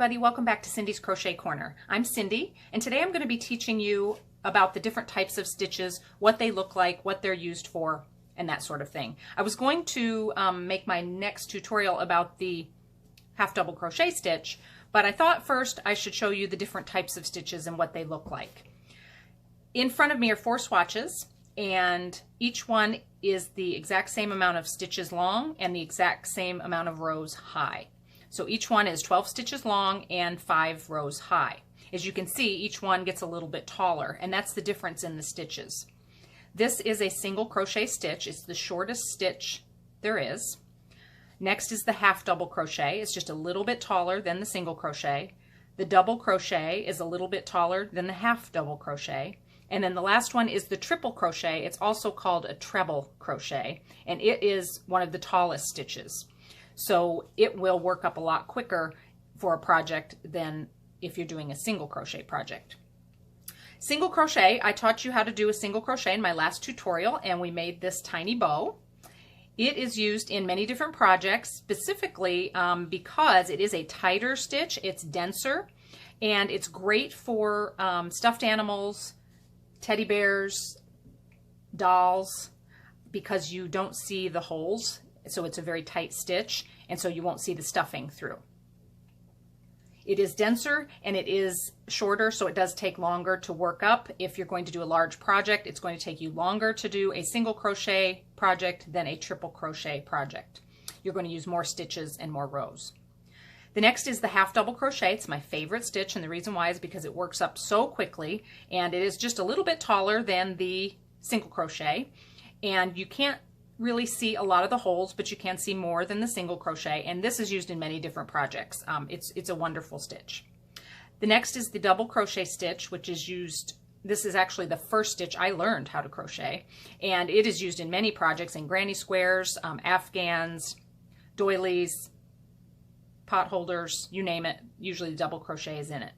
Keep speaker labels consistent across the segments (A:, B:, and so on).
A: everybody, welcome back to Cindy's Crochet Corner. I'm Cindy, and today I'm going to be teaching you about the different types of stitches, what they look like, what they're used for, and that sort of thing. I was going to make my next tutorial about the half double crochet stitch, but I thought first I should show you the different types of stitches and what they look like. In front of me are 4 swatches, and each one is the exact same amount of stitches long and the exact same amount of rows high. So each one is 12 stitches long and 5 rows high. As you can see, each one gets a little bit taller, and that's the difference in the stitches. This is a single crochet stitch. It's the shortest stitch there is. Next is the half double crochet. It's just a little bit taller than the single crochet. The double crochet is a little bit taller than the half double crochet. And then the last one is the triple crochet. It's also called a treble crochet, and it is one of the tallest stitches. So it will work up a lot quicker for a project than if you're doing a single crochet project. Single crochet, I taught you how to do a single crochet in my last tutorial, and we made this tiny bow. It is used in many different projects, specifically because it is a tighter stitch, it's denser, and it's great for stuffed animals, teddy bears, dolls, because you don't see the holes. So it's a very tight stitch, and so you won't see the stuffing through. It is denser and it is shorter, so it does take longer to work up. If you're going to do a large project, it's going to take you longer to do a single crochet project than a triple crochet project. You're going to use more stitches and more rows. The next is the half double crochet. It's my favorite stitch, and the reason why is because it works up so quickly, and it is just a little bit taller than the single crochet, and you can't really see a lot of the holes, but you can see more than the single crochet, and this is used in many different projects. It's a wonderful stitch. The next is the double crochet stitch, which is used, this is actually the first stitch I learned how to crochet, and it is used in many projects, in granny squares, afghans, doilies, pot holders, you name it. Usually the double crochet is in it.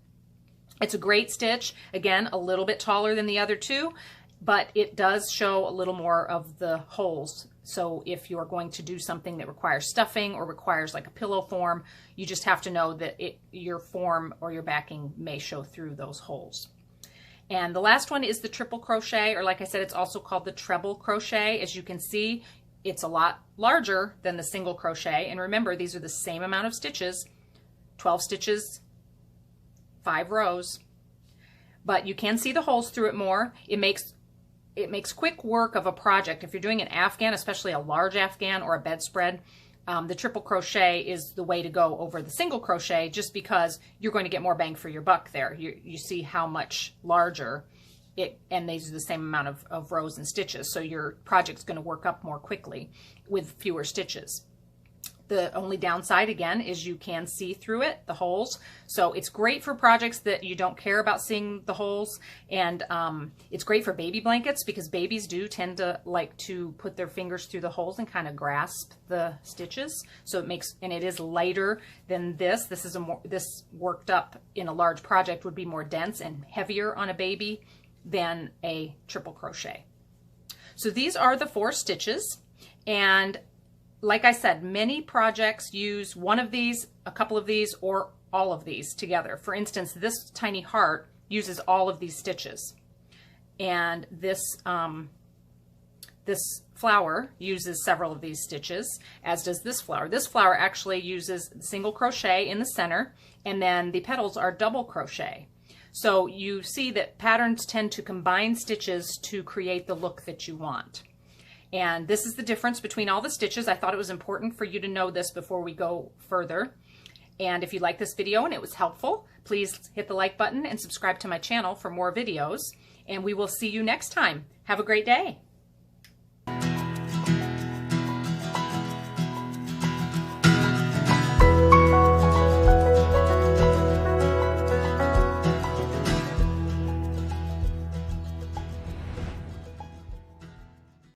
A: It's a great stitch, again a little bit taller than the other two, but it does show a little more of the holes. So if you're going to do something that requires stuffing or requires like a pillow form, you just have to know that your form or your backing may show through those holes. And the last one is the triple crochet, or like I said, it's also called the treble crochet. As you can see, it's a lot larger than the single crochet. And remember, these are the same amount of stitches, 12 stitches, 5 rows, but you can see the holes through it more. It makes quick work of a project. If you're doing an afghan, especially a large afghan or a bedspread, the triple crochet is the way to go over the single crochet, just because you're going to get more bang for your buck there. You see how much larger it, and these are the same amount of rows and stitches, so your project's going to work up more quickly with fewer stitches. The only downside, again, is you can see through it, the holes. So it's great for projects that you don't care about seeing the holes. And it's great for baby blankets, because babies do tend to like to put their fingers through the holes and kind of grasp the stitches. So it makes, and it is lighter than this. This worked up in a large project would be more dense and heavier on a baby than a triple crochet. So these are the 4 stitches, and like I said, many projects use one of these, a couple of these, or all of these together. For instance, this tiny heart uses all of these stitches. And this flower uses several of these stitches, as does this flower. This flower actually uses single crochet in the center, and then the petals are double crochet. So you see that patterns tend to combine stitches to create the look that you want. And this is the difference between all the stitches. I thought it was important for you to know this before we go further. And if you like this video and it was helpful, please hit the like button and subscribe to my channel for more videos. And we will see you next time. Have a great day.